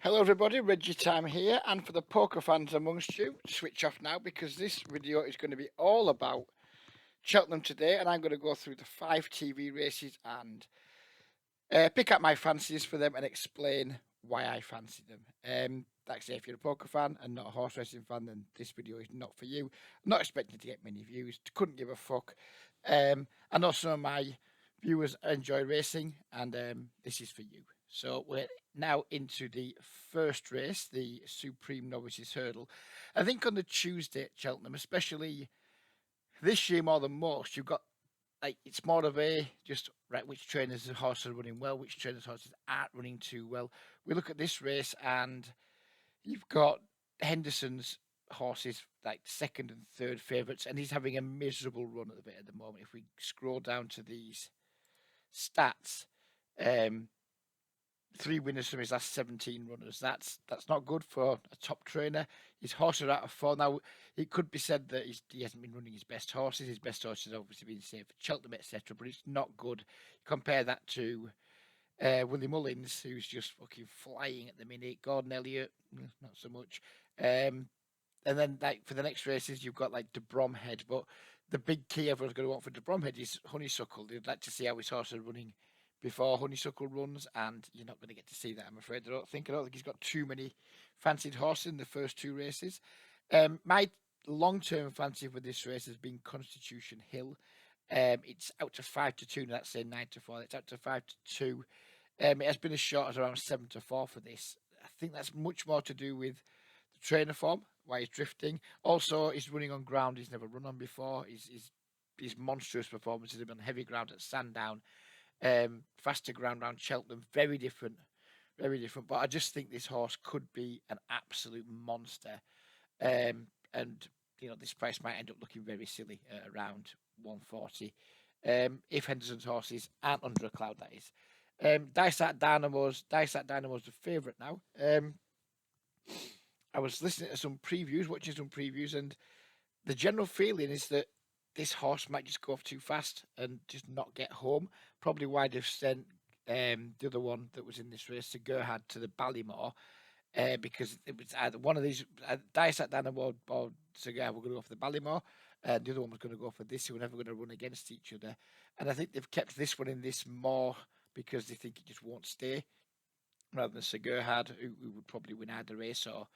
Hello everybody, Reggie Time here, and for the poker fans amongst you, switch off now because this video is going to be all about Cheltenham today, and I'm going to go through the 5 TV races and pick out my fancies for them and explain why I fancy them. Like I say, if you're a poker fan and not a horse racing fan, then this video is not for you. I'm not expecting to get many views, couldn't give a fuck. I know some of my viewers enjoy racing, and this is for you. So we're now into the first race, the Supreme Novices Hurdle. I think on the Tuesday at Cheltenham, especially this year more than most, you've got like it's more of a just right which trainers and horses are running well, which trainers and horses aren't running too well. We look at this race and you've got Henderson's horses like second and third favourites, and he's having a miserable run at the bit at the moment. If we scroll down to these stats, um, 3 winners from his last 17 runners. That's not good for a top trainer. His horses are out of form. Now, it could be said that he hasn't been running his best horses. His best horses have obviously been saved for Cheltenham, etc. But it's not good. Compare that to Willie Mullins, who's just fucking flying at the minute. Gordon Elliott, not so much. And then like for the next races, you've got like De Bromhead. But the big key everyone's going to want for De Bromhead is Honeysuckle. They'd like to see how his horse are running before Honeysuckle runs, and you're not going to get to see that, I'm afraid. I don't think he's got too many fancied horses in the first 2 races. My long-term fancy for this race has been Constitution Hill. It's out to 5-2. That's say 9-4. It's out to 5-2. It has been as short as around 7-4 for this. I think that's much more to do with the trainer form, why he's drifting. Also, he's running on ground he's never run on before. His monstrous performances have been on heavy ground at Sandown. Faster ground around Cheltenham, very different, very different. But I just think this horse could be an absolute monster, and this price might end up looking very silly at around 140. If Henderson's horses aren't under a cloud, that is. Dysat Dynamo's the favourite now. I was listening to some previews, watching some previews, and the general feeling is that this horse might just go off too fast and just not get home. Probably why they've sent the other one that was in this race, the Gerhard, to the Ballymore, because it was either one of these, Dysat Dynamo or Cigar were going to go for the Ballymore, and the other one was going to go for this. They were never going to run against each other. And I think they've kept this one in this more because they think it just won't stay, rather than Sir Gerhard, who would probably win either race or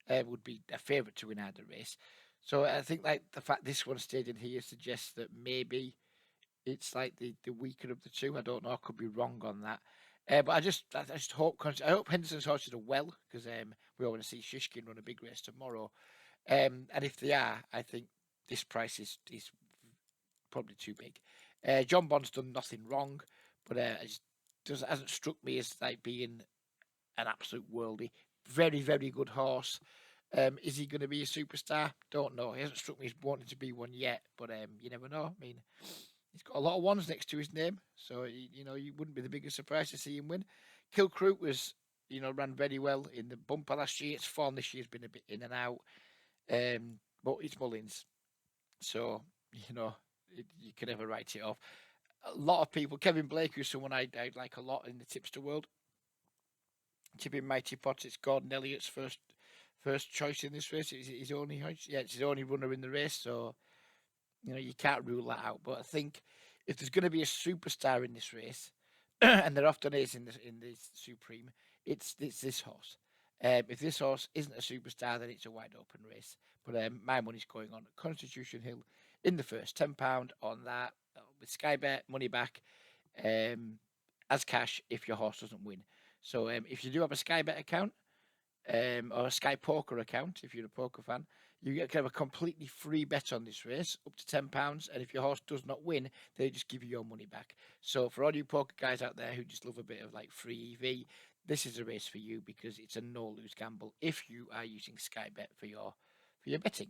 would be a favourite to win either race. So I think like the fact this one stayed in here suggests that maybe it's like the weaker of the two. I don't know. I could be wrong on that. But I just hope Henderson's horses are well, because we all want to see Shishkin run a big race tomorrow. And if they are, I think this price is probably too big. John Bond's done nothing wrong, but it hasn't struck me as like being an absolute worldie. Very, very good horse. Is he going to be a superstar? Don't know. He hasn't struck me as wanting to be one yet, but you never know. I mean, he's got a lot of ones next to his name, so you wouldn't be the biggest surprise to see him win. Kilcroot was, ran very well in the bumper last year. Its form this year's been a bit in and out, but it's Mullins, so you can never write it off. A lot of people, Kevin Blake, who's someone I like a lot in the tipster world, tipping Mighty Pots. It's Gordon Elliott's first choice in this race. It's his only choice. Yeah, it's his only runner in the race, so you can't rule that out. But I think if there's going to be a superstar in this race, and there often is in this Supreme, it's this horse. If this horse isn't a superstar, then it's a wide open race. But my money's going on Constitution Hill in the first, £10 on that with Sky Bet money back as cash if your horse doesn't win. So if you do have a Sky Bet account, or a Sky Poker account, if you're a poker fan, you get kind of a completely free bet on this race, up to £10. And if your horse does not win, they just give you your money back. So for all you poker guys out there who just love a bit of like free EV, this is a race for you because it's a no-lose gamble if you are using Sky Bet for your betting.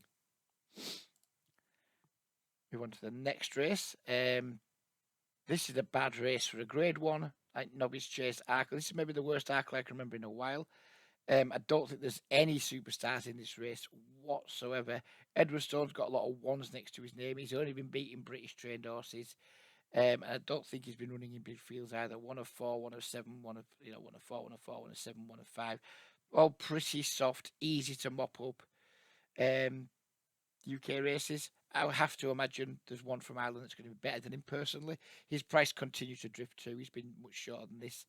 Move on to the next race. This is a bad race for a Grade 1, like Novice Chase Arkle. This is maybe the worst Arkle I can remember in a while. I don't think there's any superstars in this race whatsoever. Edward Stone's got a lot of ones next to his name. He's only been beating British trained horses. I don't think he's been running in big fields either. 1 of 4, 1 of 7, 1 of 4, 1 of 4, 1 of 7, 1 of 5. all pretty soft, easy to mop up. UK races. I would have to imagine there's one from Ireland that's going to be better than him personally. His price continues to drift too. He's been much shorter than this.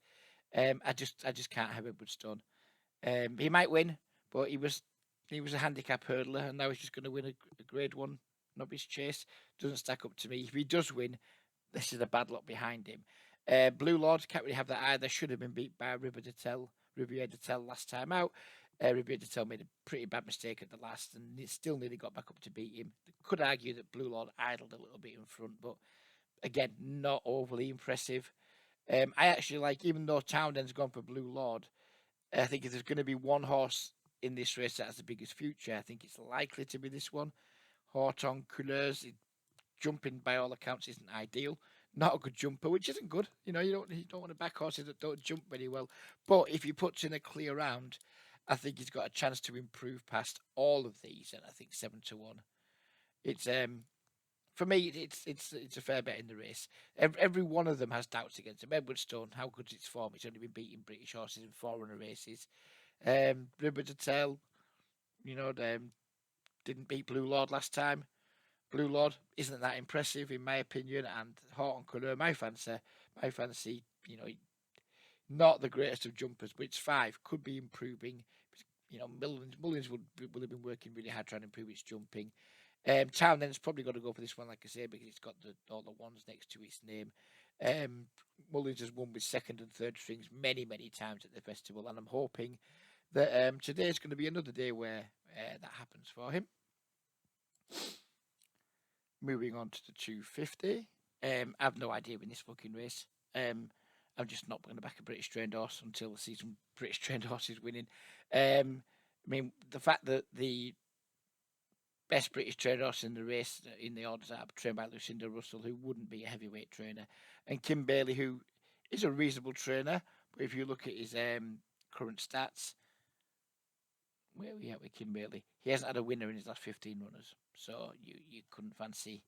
I just can't have Edwardstone. He might win, but he was a handicap hurdler, and now he's just going to win a Grade One novice chase. Doesn't stack up to me. If he does win, this is a bad lot behind him. Blue Lord can't really have that either. Should have been beat by Riviere de Tel last time out. Riviere de Tel made a pretty bad mistake at the last, and it still nearly got back up to beat him. Could argue that Blue Lord idled a little bit in front, but again, not overly impressive. I actually like, even though Townend's gone for Blue Lord, I think if there's going to be one horse in this race that has the biggest future, I think it's likely to be this one. Horton Couleurs, jumping by all accounts isn't ideal. Not a good jumper, which isn't good. You don't want to back horses that don't jump very well. But if he puts in a clear round, I think he's got a chance to improve past all of these, and I think 7-1. It's for me, it's a fair bet in the race. Every one of them has doubts against him. Edwardstone, how good's its form? It's only been beating British horses in forerunner races. River de Tel, didn't beat Blue Lord last time. Blue Lord isn't that impressive in my opinion, and Horton Couleur, my fancy, not the greatest of jumpers, but it's 5, could be improving. Mullins would have been working really hard trying to improve its jumping. Townend's probably got to go for this one, like I say, because it's got all the ones next to its name. Mullins has won with second and third strings many, many times at the festival, and I'm hoping that today is going to be another day where that happens for him. Moving on to the 250. I have no idea in this fucking race. I'm just not going to back a British trained horse until I see some British trained horses winning. I mean, the fact that the best British trained horse in the race in the odds are trained by Lucinda Russell, who wouldn't be a heavyweight trainer, and Kim Bailey, who is a reasonable trainer, but if you look at his current stats, where are we at with Kim Bailey? He hasn't had a winner in his last 15 runners, so you couldn't fancy.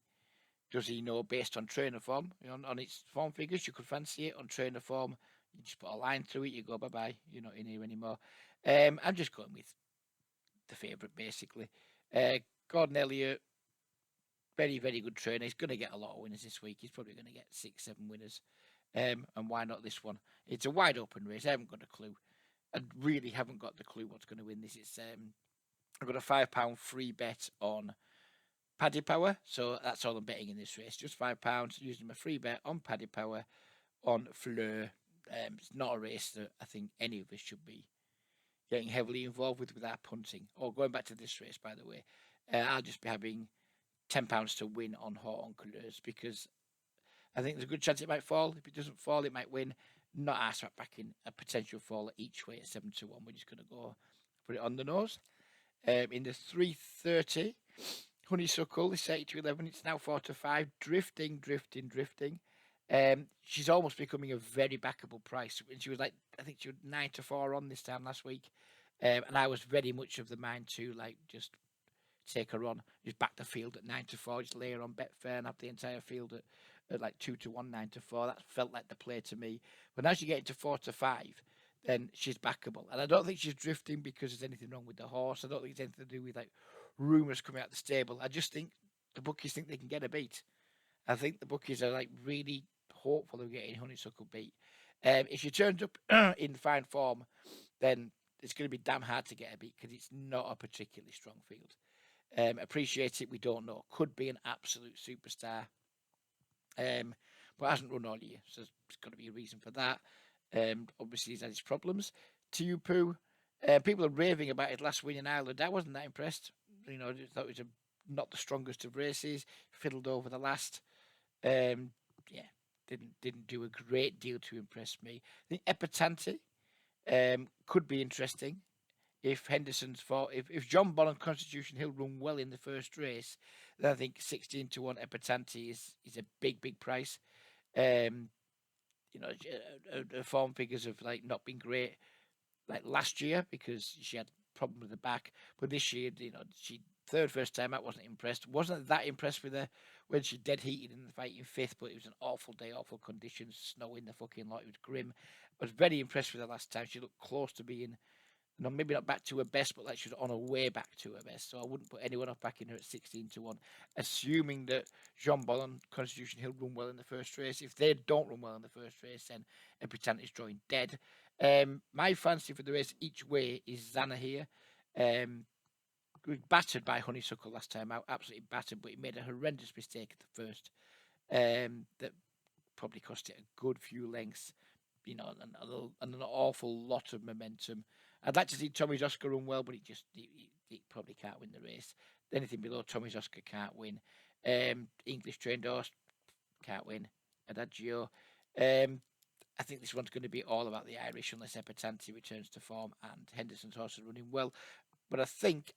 Does he know based on trainer form? On its form figures, you could fancy it. On trainer form, you just put a line through it, you go bye-bye, you're not in here anymore. I'm just going with the favourite, basically. Gordon Elliott, very, very good trainer. He's going to get a lot of winners this week. He's probably going to get 6-7 winners. And why not this one? It's a wide open race. I haven't got a clue. I really haven't got the clue what's going to win this. I've got a £5 free bet on Paddy Power, so that's all I'm betting in this race. Just £5 using my free bet on Paddy Power on Fleur. It's not a race that I think any of us should be getting heavily involved with without punting. Or going back to this race, by the way, I'll just be having £10 to win on Horton Couleurs because I think there's a good chance it might fall. If it doesn't fall, it might win. Not asked about backing a potential fall each way at 7-1. We're just going to go put it on the nose. In the 330, Honeysuckle is 8-11. It's now 4-5. Drifting. She's almost becoming a very backable price. When she was I think she was 9-4 on this time last week, and I was very much of the mind to just take her on, just back the field at 9-4, just lay her on Betfair and have the entire field at 2-1, 9-4. That felt like the play to me. But now she get into 4-5, then she's backable, and I don't think she's drifting because there's anything wrong with the horse. I don't think it's anything to do with rumours coming out the stable. I just think the bookies think they can get a beat. I think the bookies are really hopeful of getting Honeysuckle beat. If she turns up in fine form, then it's going to be damn hard to get a beat because it's not a particularly strong field. Appreciate it, we don't know. Could be an absolute superstar, but hasn't run all year, so there's got to be a reason for that. Obviously, he's had his problems. Tiupu, people are raving about his last win in Ireland. I wasn't that impressed. I thought it was not the strongest of races. Fiddled over the last. Didn't do a great deal to impress me. I think Epatante could be interesting. If if John Ball and Constitution Hill run well in the first race, then I think 16-1 Epatante is a big price. Her form figures have not been great last year because she had problem with the back, but this year she third first time out, wasn't impressed. Wasn't that impressed with her when she dead heated in the fight in fifth, but it was an awful day, awful conditions, snow in the fucking lot. It was grim. I was very impressed with her last time. She looked close to being no, maybe not back to her best, but like she's on her way back to her best. So I wouldn't put anyone off backing her at 16-1, assuming that Jean Ball and Constitution Hill run well in the first race. If they don't run well in the first race, then Epitant is drawing dead. My fancy for the race each way is Zana here. Was battered by Honeysuckle last time out, absolutely battered, but he made a horrendous mistake at the first. That probably cost it a good few lengths, and an awful lot of momentum. I'd like to see Tommy's Oscar run well, but he probably can't win the race. Anything below Tommy's Oscar can't win. English trained horse can't win. Adagio. I think this one's going to be all about the Irish unless Epitanti returns to form and Henderson's horse is running well. But I think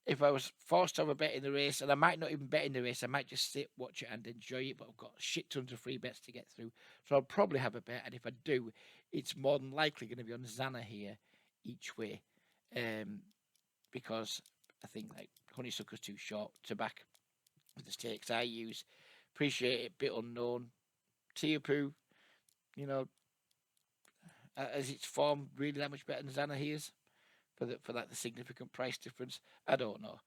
if I was forced to have a bet in the race, and I might not even bet in the race, I might just sit, watch it, and enjoy it. But I've got shit tons of free bets to get through, so I'll probably have a bet. And if I do, it's more than likely going to be on Zana here each way, because I think like Honeysuckle's too short to back with the stakes I use. Appreciate it, bit unknown. Tiapu, has its form really that much better than Zana here's? For like the significant price difference, I don't know.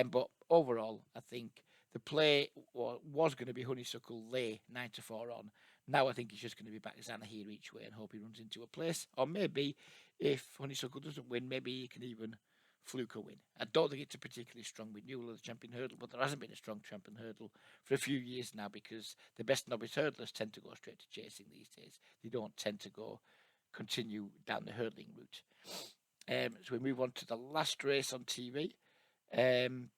But overall, I think the play was going to be Honeysuckle lay 9-4 on. Now I think he's just going to be back Zana here each way and hope he runs into a place. Or maybe if Honeysuckle doesn't win, maybe he can even fluke a win. I don't think it's a particularly strong renewal of the champion hurdle, but there hasn't been a strong champion hurdle for a few years now because the best novice hurdlers tend to go straight to chasing these days. They don't tend to continue down the hurdling route. So we move on to the last race on TV. And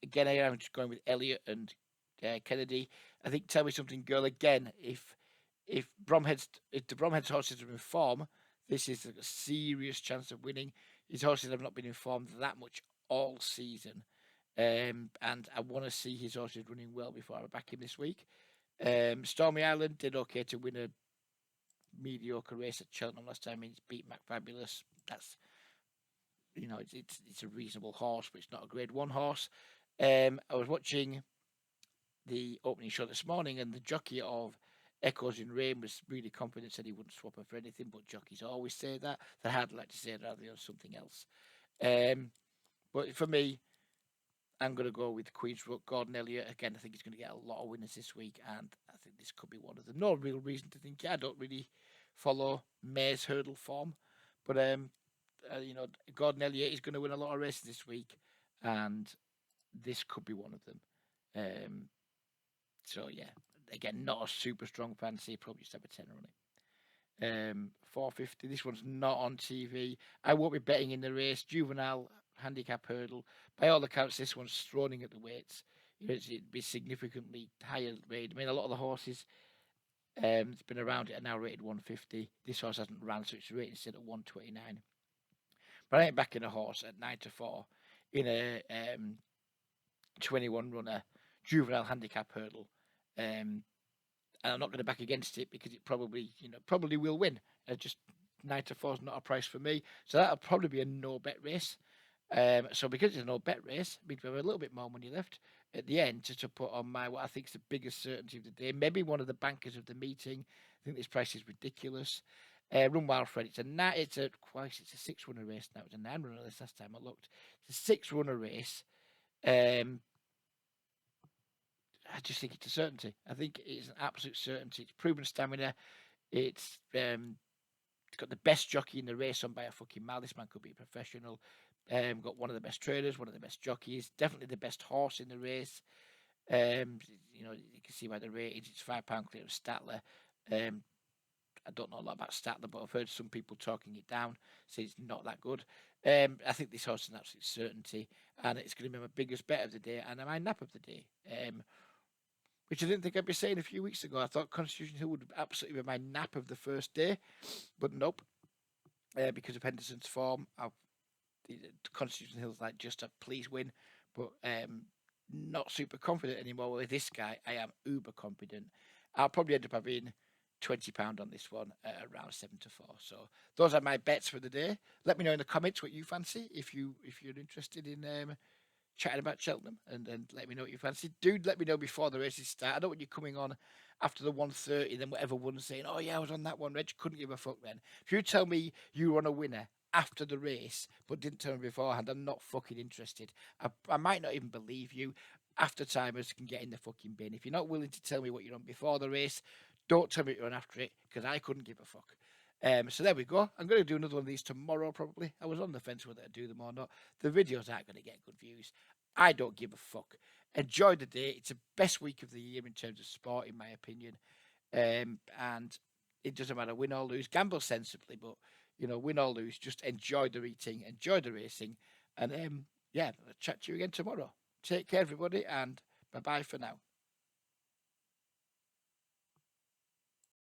again, I am just going with Elliott and Kennedy. I think Tell Me Something Girl again. If the Bromhead's horses are in form, this is a serious chance of winning. His horses have not been in form that much all season. And I want to see his horses running well before I back him this week. Stormy Island did okay to win a mediocre race at Cheltenham last time. He's beat McFabulous. That's it's a reasonable horse, but it's not a Grade 1 horse. I was watching the opening show this morning, and the jockey of Echoes in Rain was really confident, said he wouldn't swap her for anything, but jockeys always say that. They hardly like to say it rather than something else. But for me, I'm going to go with Queen's Rook, Gordon Elliott. Again, I think he's going to get a lot of winners this week, and I think this could be one of them. No real reason to think. I don't really follow Mare's hurdle form, but Gordon Elliott is going to win a lot of races this week, and this could be one of them. So yeah, again, not a super strong fancy. Probably just have a tenner on it. 450. This one's not on TV. I won't be betting in the race. Juvenile handicap hurdle. By all accounts, this one's throning at the weights. It'd be significantly higher rate. I mean, a lot of the horses it's been around it are now rated 150. This horse hasn't ran, so it's rated set at 129. But I ain't backing a horse at 9-4 in a 21 runner juvenile handicap hurdle. And I'm not going to back against it because it probably will win. Just 9-4 is not a price for me. So that'll probably be a no bet race. So because it's a no bet race, we have a little bit more money left at the end to put on what I think is the biggest certainty of the day. Maybe one of the bankers of the meeting. I think this price is ridiculous. Run Wild Fred. It's a 6-runner race now. It was a 9-runner race last time I looked. It's a 6-runner race. I just think it's a certainty. I think it's an absolute certainty. It's proven stamina. It's got the best jockey in the race on by a fucking mile. This man could be a professional. Got one of the best trainers, one of the best jockeys, definitely the best horse in the race. You can see by the rating, it's £5 clear of Statler. I don't know a lot about Statler, but I've heard some people talking it down, say it's not that good. I think this horse is an absolute certainty, and it's going to be my biggest bet of the day and my nap of the day. Which I didn't think I'd be saying a few weeks ago. I thought Constitution Hill would absolutely be my nap of the first day, but nope. Because of Henderson's form, Constitution Hill's like just a please win, but not super confident anymore. With this guy, I am uber confident. I'll probably end up having £20 on this one at around 7-4. So those are my bets for the day. Let me know in the comments what you fancy if you're interested in chatting about Cheltenham and let me know what you fancy. Do let me know before the races start. I don't want you coming on after the 1:30, then whatever one saying, oh yeah, I was on that one, Reg, couldn't give a fuck then. If you tell me you were on a winner after the race but didn't tell me beforehand, I'm not fucking interested. I might not even believe you. After timers can get in the fucking bin. If you're not willing to tell me what you're on before the race, don't tell me you're on after it, because I couldn't give a fuck. So there we go. I'm going to do another one of these tomorrow, probably. I was on the fence whether to do them or not. The videos aren't going to get good views. I don't give a fuck. Enjoy the day. It's the best week of the year in terms of sport, in my opinion. And it doesn't matter, win or lose. Gamble sensibly, but, win or lose, just enjoy the eating, enjoy the racing. And, yeah, I'll chat to you again tomorrow. Take care, everybody, and bye-bye for now.